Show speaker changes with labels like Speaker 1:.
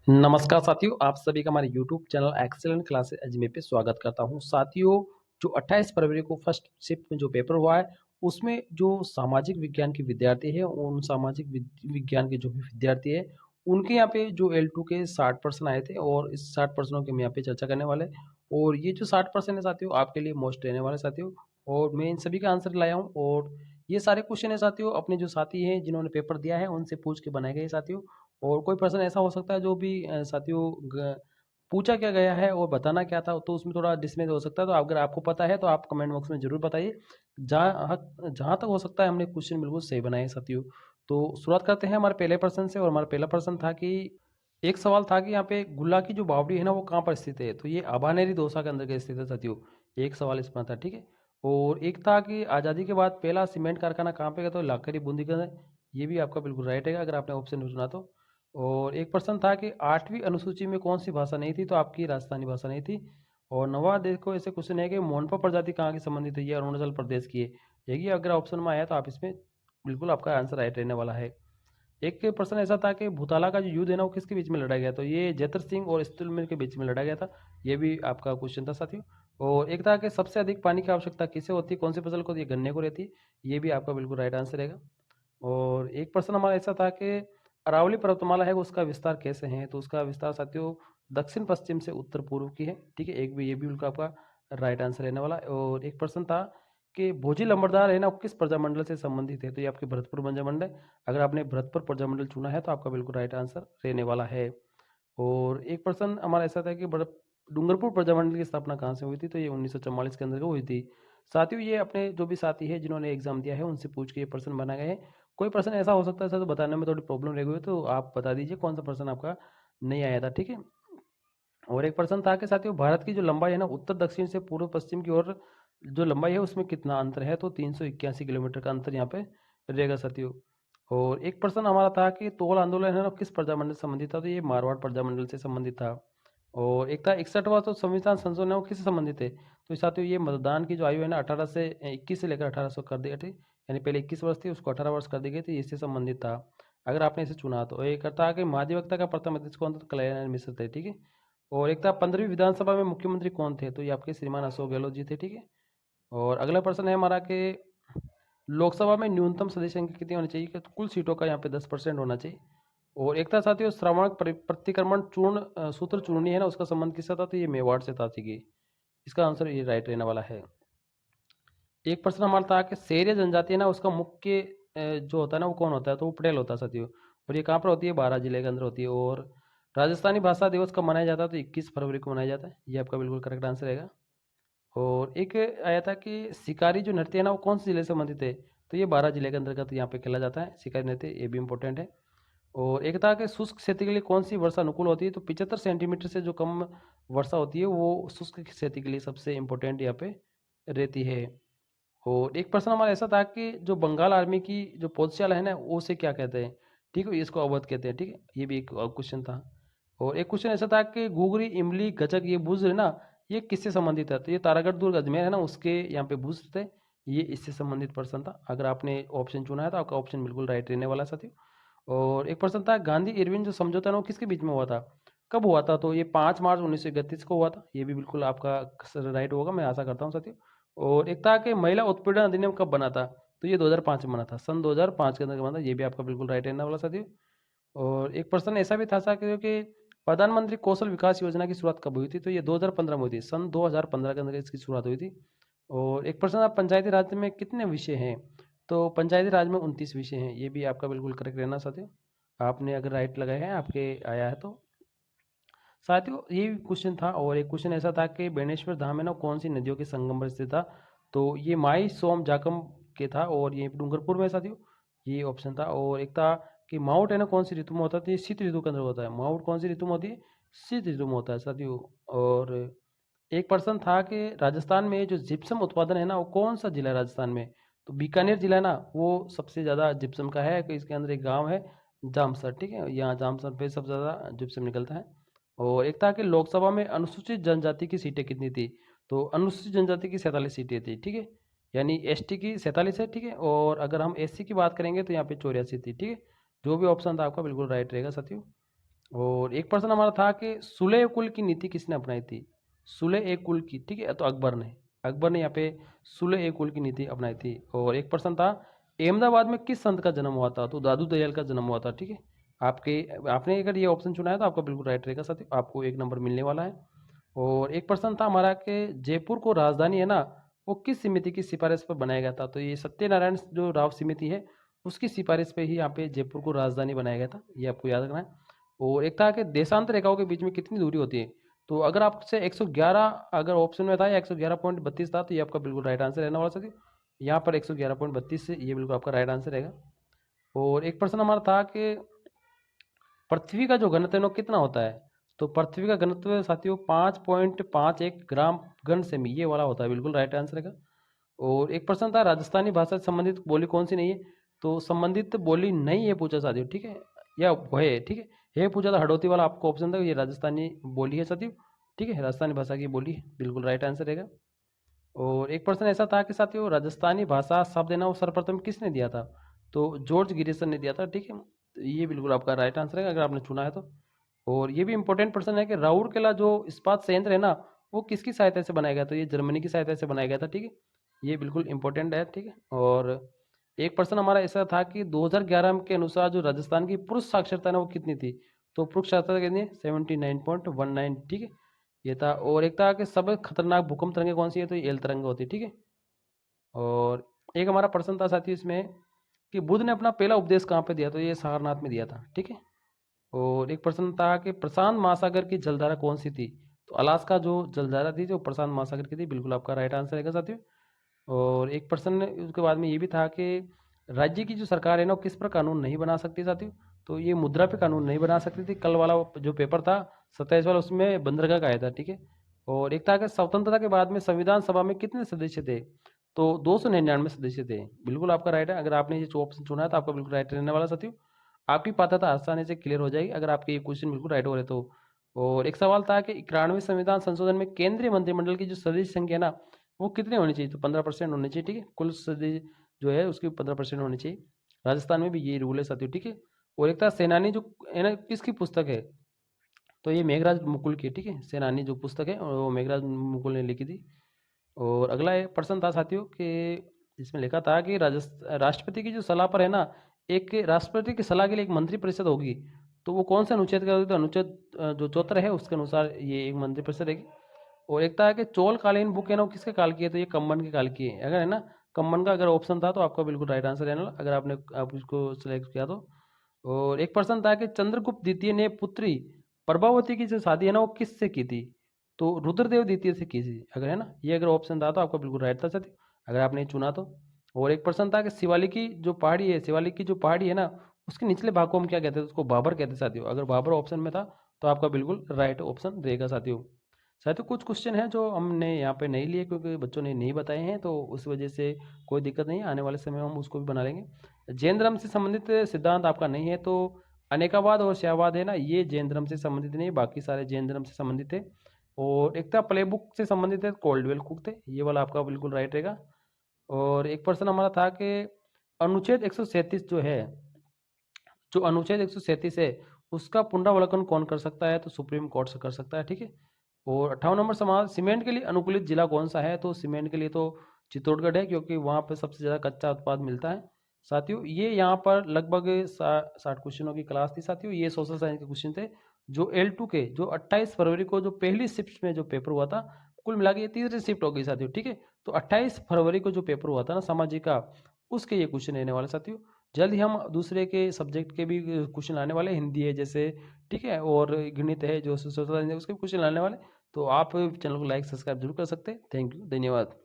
Speaker 1: नमस्कार साथियों, आप सभी का हमारे YouTube channel excellent classes Ajmer पे स्वागत करता हूँ। साथियों, जो 28 फरवरी को फर्स्ट शिफ्ट में जो पेपर हुआ है, उसमें जो सामाजिक विज्ञान के विद्यार्थी हैं, उन सामाजिक विज्ञान के जो भी विद्यार्थी हैं, उनके यहाँ पे जो L2 के 60% आए थे और इस 60% की हम यहाँ पे चर्चा करने वाले हैं। और ये जो 60% है साथियों, आपके लिए मोस्ट रहने वाले साथियों, और मैं इन सभी का आंसर लाया हूँ। और ये सारे क्वेश्चन है साथियों, अपने जो साथी हैं जिन्होंने पेपर दिया है, उनसे पूछ के बनाए गए हैं साथियों। और कोई पर्सन ऐसा हो सकता है जो भी साथियों पूछा क्या गया है और बताना क्या था, तो उसमें थोड़ा डिसमिस हो सकता है। तो अगर आपको पता है तो आप कमेंट बॉक्स में ज़रूर बताइए। जहाँ तक हो सकता है हमने क्वेश्चन बिल्कुल सही बनाए हैं साथियों। तो शुरुआत करते हैं हमारे पहले पर्सन से। और हमारा पहला पर्सन था कि एक सवाल था कि यहाँ पे गुल्ला की जो बावड़ी है ना, वो कहाँ पर स्थित है। तो ये अभानेरी दोसा के अंदर के स्थित है साथियों। एक सवाल इसमें था, ठीक है। और एक था कि आज़ादी के बाद पहला सीमेंट कारखाना कहाँ पे गया, तो लाखरी बूंदी का। ये भी आपका बिल्कुल राइट है अगर आपने ऑप्शन सुना तो। और एक प्रश्न था कि 8वीं अनुसूची में कौन सी भाषा नहीं थी, तो आपकी राजस्थानी भाषा नहीं थी। और नवा देखो ऐसे क्वेश्चन है कि मोनपा प्रजाति कहाँ की संबंधित है, ये अरुणाचल प्रदेश की है। यही अगर ऑप्शन में आया तो आप इसमें बिल्कुल आपका आंसर राइट रहने वाला है। एक प्रश्न ऐसा था कि भूताला का जो युद्ध है ना, वो किसके बीच में लड़ा गया, तो ये जैतर सिंह और स्टुलमिल के बीच में लड़ा गया था। ये भी आपका क्वेश्चन था साथियों। और एक था कि सबसे अधिक पानी की आवश्यकता किसे होती है, कौन सी फसल को, ये गन्ने को रहती है। ये भी आपका बिल्कुल राइट आंसर रहेगा। और एक प्रश्न हमारा ऐसा था कि अरावली पर्वतमाला है, उसका विस्तार कैसे है, तो उसका विस्तार साथियों दक्षिण पश्चिम से उत्तर पूर्व की है, ठीक है। एक भी ये भी बिल्कुल आपका राइट आंसर रहने वाला है। और एक प्रश्न था कि भोजी लंबरदार है ना, वो किस प्रजामंडल से संबंधित है, तो ये आपके भरतपुर प्रजामंडल। अगर आपने भरतपुर प्रजामंडल चुना है तो आपका बिल्कुल राइट आंसर रहने वाला है। और एक प्रश्न हमारा ऐसा था कि डूंगरपुर प्रजामंडल की स्थापना कहाँ से हुई थी, तो ये 1944 के अंदर हुई थी। साथियों, ये अपने जो भी साथी है जिन्होंने एग्जाम दिया है, उनसे पूछ के ये प्रश्न बनाए गए हैं। कोई प्रश्न ऐसा हो सकता है सर, तो बताने में थोड़ी प्रॉब्लम रह गई हो, तो आप बता दीजिए कौन सा प्रश्न आपका नहीं आया था, ठीक है। और एक प्रश्न था कि साथियों, भारत की जो लंबाई है ना, उत्तर दक्षिण से पूर्व पश्चिम की ओर जो लंबाई है, उसमें कितना अंतर है, तो 381 किलोमीटर का अंतर यहाँ पे रहेगा साथियों। और एक प्रश्न हमारा था कि तोल आंदोलन है ना, किस प्रजामंडल से संबंधित था, तो ये मारवाड़ प्रजामंडल से संबंधित था। और एक था 61वां तो संविधान संशोधन है, वो किससे संबंधित है, तो साथियों ये मतदान की जो आयु है ना, 18 से 21 से लेकर 18 कर दिया थी। यानी पहले 21 वर्ष थी, उसको 18 वर्ष कर दी गई थी, इससे संबंधित था अगर आपने इसे चुना तो। एक था कि महाधिवक्ता का प्रथम अध्यक्ष कौन था, तो कल्याण मिश्र थे, ठीक है। और एक था 15वीं विधानसभा में मुख्यमंत्री कौन थे, तो ये आपके श्रीमान अशोक गहलोत जी थे, ठीक है। और अगला प्रश्न है हमारा कि लोकसभा में न्यूनतम सदस्य संख्या कितनी होनी चाहिए, कि कुल सीटों का यहाँ पे 10% होना चाहिए। और एक था साथियों श्रवण प्रतिक्रमण चूर्ण सूत्र चूर्णी है ना, उसका संबंध किसका था, तो ये मेवाड़ से था, ठीक है। इसका आंसर ये राइट रहने वाला है। एक प्रश्न हमारा था कि शेर जनजाति है ना, उसका मुख्य जो होता है ना, वो कौन होता है, तो वो पटेल होता है साथियों। और ये कहाँ पर होती है, 12 जिले के अंदर होती है। और राजस्थानी भाषा दिवस कब मनाया जाता है, तो 21 फरवरी को मनाया जाता है। ये आपका बिल्कुल करेक्ट आंसर रहेगा। और एक आया था कि शिकारी जो नृत्य है ना, वो कौन से जिले से संबंधित है, तो ये 12 जिले के अंतर्गत यहाँ पे खेला जाता है शिकारी नृत्य, ये भी इंपॉर्टेंट है। और एक था कि शुष्क खेती के लिए कौन सी वर्षा अनुकूल होती है, तो 75 सेंटीमीटर से जो कम वर्षा होती है, वो शुष्क खेती के लिए सबसे इम्पोर्टेंट यहाँ पे रहती है। और एक प्रश्न हमारा ऐसा था कि जो बंगाल आर्मी की जो पौधशाला है ना, वो उसे क्या कहते हैं, ठीक है, इसको अवध कहते हैं, ठीक है। ये भी एक क्वेश्चन था। और एक क्वेश्चन ऐसा था कि घुघरी, इमली, गचक, ये भुज है ना, ये किससे संबंधित है, तो ये तारागढ़ दुर्ग अजमेर है ना, उसके यहाँ पे भुज थे। ये इससे संबंधित प्रश्न था। अगर आपने ऑप्शन चुना है तो आपका ऑप्शन बिल्कुल राइट रहने वाला है साथियों। और एक प्रश्न था गांधी इरविन जो समझौता है ना, वो किसके बीच में हुआ था, कब हुआ था, तो ये 5 मार्च 1931 को हुआ था। ये भी बिल्कुल आपका राइट होगा, मैं आशा करता हूँ साथियों। और एक था कि महिला उत्पीड़न अधिनियम कब बना था, तो ये 2005 में बना था, सन 2005 के अंदर बना था। ये भी आपका बिल्कुल राइट रहने वाला साथियों। और एक प्रश्न ऐसा भी था सा कि प्रधानमंत्री कौशल विकास योजना की शुरुआत कब हुई थी, तो ये 2015 में हुई थी, सन 2015 के अंदर इसकी शुरुआत हुई थी। और एक प्रश्न था पंचायती राज में कितने विषय हैं, तो पंचायती राज में 29 विषय हैं। ये भी आपका बिल्कुल करेक्ट रहना साथियों। आपने अगर राइट लगाए हैं, आपके आया है तो। साथियों, ये क्वेश्चन था। और एक क्वेश्चन ऐसा था कि बेणेश्वर धाम है ना, कौन सी नदियों के संगम पर स्थित था, तो ये माई सोम जाकम के था, और ये डूंगरपुर में है साथियों। ये ऑप्शन था। और एक था कि माउंट है ना, कौन सी ऋतु में होता है, तो ये शीत ऋतु के अंदर होता है। माउंट कौन सी ऋतु में होती है, शीत ऋतु में होता है साथियों। और एक प्रश्न था कि राजस्थान में जो जिप्सम उत्पादन है ना, वो कौन सा जिला है राजस्थान में, तो बीकानेर जिला है ना, वो सबसे ज़्यादा जिप्सम का है, कि इसके अंदर एक गांव है जामसर, ठीक है, यहाँ जामसर पे सबसे ज़्यादा जिप्सम निकलता है। और एक था कि लोकसभा में अनुसूचित जनजाति की सीटें कितनी थी, तो अनुसूचित जनजाति की 47 सीटें थी, ठीक है। यानी एसटी की 47 है, ठीक है। और अगर हम एससी की बात करेंगे तो यहाँ पे 84 थी, ठीक है। जो भी ऑप्शन था आपका बिल्कुल राइट रहेगा साथियों। और एक प्रश्न हमारा था कि सुलह कुल की नीति किसने अपनाई थी? सुलह कुल की, ठीक है, तो अकबर ने यहाँ पे सुलह कुल की नीति अपनाई थी। और एक प्रश्न था, अहमदाबाद में किस संत का जन्म हुआ था? तो दादू दयाल का जन्म हुआ था, ठीक है। आपके आपने अगर ये ऑप्शन चुना है तो आपका बिल्कुल राइट रहेगा साथियों, आपको 1 नंबर मिलने वाला है। और एक प्रश्न था हमारा कि जयपुर को राजधानी है ना, वो किस समिति की सिफारिश पर बनाया गया था? तो ये सत्यनारायण जो राव समिति है, उसकी सिफारिश पे ही यहाँ पे जयपुर को राजधानी बनाया गया था, ये आपको याद रखना है। और एक था कि देशांत रेखाओं के बीच में कितनी दूरी होती है? तो अगर आपसे 111 अगर ऑप्शन में था या 111.32 था, तो ये आपका बिल्कुल राइट आंसर रहने वाला साथी। यहाँ पर 111.32 से ये बिल्कुल आपका राइट आंसर रहेगा। और एक प्रश्न हमारा था कि पृथ्वी का जो घनत्व है वो कितना होता है? तो पृथ्वी का घनत्व साथियों 5.51 ग्राम घन सेमी, ये वाला होता है, बिल्कुल राइट आंसर रहेगा। और एक प्रश्न था, राजस्थानी भाषा से संबंधित बोली कौन सी नहीं है? तो संबंधित बोली नहीं है पूछा साथियों, ठीक है, या वो है, ठीक है पूछा था, हडौती वाला आपको ऑप्शन था, ये राजस्थानी बोली है साथियों, ठीक है, राजस्थानी भाषा की बोली है, बिल्कुल राइट आंसर रहेगा। और एक प्रश्न ऐसा था कि साथियों, राजस्थानी भाषा शब्द है ना वो सर्वप्रथम किसने दिया था? तो जॉर्ज गिरिसन ने दिया था, ठीक है, तो ये बिल्कुल आपका राइट आंसर है अगर आपने चुना है तो। और ये भी इंपॉर्टेंट प्रश्न है कि राउरकेला जो इस्पात संयंत्र है ना, वो किसकी सहायता से बनाया गया? तो ये जर्मनी की सहायता से बनाया गया था, ठीक है, ये बिल्कुल इंपॉर्टेंट है, ठीक है। और एक प्रश्न हमारा ऐसा था कि 2011 के अनुसार जो राजस्थान की पुरुष साक्षरता है ना वो कितनी थी? तो पुरुष साक्षरता कितनी? 79.19, ठीक है, ये था। और एक था कि सब खतरनाक भूकंप तरंगे कौन सी है? तो ये एल तरंग होती है, ठीक है। और एक हमारा प्रश्न था साथी इसमें कि बुद्ध ने अपना पहला उपदेश कहाँ पे दिया? तो ये सारनाथ में दिया था, ठीक है। और एक प्रश्न था कि प्रशांत महासागर की जलधारा कौन सी थी? तो अलास्का जो जलधारा थी जो प्रशांत महासागर की थी, बिल्कुल आपका राइट आंसर रहेगा साथियों। और एक प्रश्न उसके बाद में ये भी था कि राज्य की जो सरकार है ना वो किस पर कानून नहीं बना सकती साथियों? तो ये मुद्रा पे कानून नहीं बना सकती थी। कल वाला जो पेपर था 27 वाला, उसमें बंदरगाह का आया था, ठीक है। और एक था कि स्वतंत्रता के बाद में संविधान सभा में कितने सदस्य थे? तो 299 सदस्य थे, बिल्कुल आपका राइट है। अगर आपने ये जो ऑप्शन चुना है तो आपका बिल्कुल राइट रहने वाला साथियों। आपकी पात्रता आसानी से क्लियर हो जाएगी अगर आपके ये क्वेश्चन बिल्कुल राइट हो रहे तो। और एक सवाल था कि 91वें संविधान संशोधन में केंद्रीय मंत्रिमंडल की जो सदस्य संख्या है ना वो कितनी होनी चाहिए? तो 15% होनी चाहिए, ठीक है, कुल सदस्य जो है उसकी 15% होनी चाहिए। राजस्थान में भी ये रूल है साथियों, ठीक है। और एक था सेनानी जो है ना किसकी पुस्तक है? तो ये मेघराज मुकुल की, ठीक है, सेनानी जो पुस्तक है वो मेघराज मुकुल ने लिखी थी। और अगला एक प्रश्न था साथियों कि इसमें लिखा था कि राष्ट्रपति की जो सलाह पर है ना, एक राष्ट्रपति की सलाह के लिए एक मंत्री परिषद होगी, तो वो कौन सा अनुच्छेद का? तो अनुच्छेद जो 74 है उसके अनुसार ये एक मंत्री परिषद रहेगी। और एक था कि चोलकालीन बुक है ना वो किसके काल की है? तो ये कम्बन के काल की है, अगर है ना कम्बन का अगर ऑप्शन था तो आपका बिल्कुल राइट आंसर है ना, अगर आप इसको सिलेक्ट किया तो। और एक प्रश्न था कि चंद्रगुप्त द्वितीय ने पुत्री प्रभावती की जो शादी है ना वो किससे की थी? तो रुद्रदेव द्वितीय से की थी, अगर है ना, ये अगर ऑप्शन था तो आपका बिल्कुल राइट था सर, अगर आपने ये चुना तो। और एक प्रश्न था कि शिवालिक की जो पहाड़ी है ना उसके निचले भाग को हम क्या कहते हैं? उसको बाबर कहते हैं साथियों, अगर बाबर ऑप्शन में था तो आपका बिल्कुल राइट ऑप्शन रहेगा साथियों। साथियों कुछ क्वेश्चन हैं जो हमने यहाँ पे नहीं लिए क्योंकि बच्चों ने नहीं बताए हैं, तो उस वजह से कोई दिक्कत नहीं है, आने वाले समय में हम उसको भी बना लेंगे। जैन धर्म से संबंधित सिद्धांत आपका नहीं है, तो अनेकावाद और श्यावाद है ना ये जैन धर्म से संबंधित नहीं है, बाकी सारे जैन धर्म से संबंधित है। और एक था प्ले बुक से संबंधित है, कोल्डवेल कुक थे, ये वाला आपका बिल्कुल राइट रहेगा। और एक प्रश्न हमारा था कि अनुच्छेद 137 जो है, जो अनुच्छेद 137 है उसका पुनरावलोकन कौन कर सकता है? तो सुप्रीम कोर्ट से कर सकता है, ठीक है। और 58 नंबर सवाल, सीमेंट के लिए अनुकूलित जिला कौन सा है? तो सीमेंट के लिए तो चित्तौड़गढ़ है क्योंकि वहाँ पर सबसे ज़्यादा कच्चा उत्पाद मिलता है। साथियों ये यहाँ पर लगभग 60 क्वेश्चनों की क्लास थी साथियों, ये सोशल साइंस के क्वेश्चन थे जो L2 के जो 28 फरवरी को जो पहली शिफ्ट में जो पेपर हुआ था, कुल मिला के ये तीसरी शिफ्ट हो गई साथियों, ठीक है। तो 28 फरवरी को जो पेपर हुआ था ना सामाजिक का, उसके ये क्वेश्चन रहने वाले साथियों। जल्द ही हम दूसरे के सब्जेक्ट के भी क्वेश्चन आने वाले, हिंदी है जैसे, ठीक है, और गणित है जो सोशल साइंस है उसके क्वेश्चन आने वाले। तो आप चैनल को लाइक सब्सक्राइब जरूर कर सकते हैं। थैंक यू, धन्यवाद।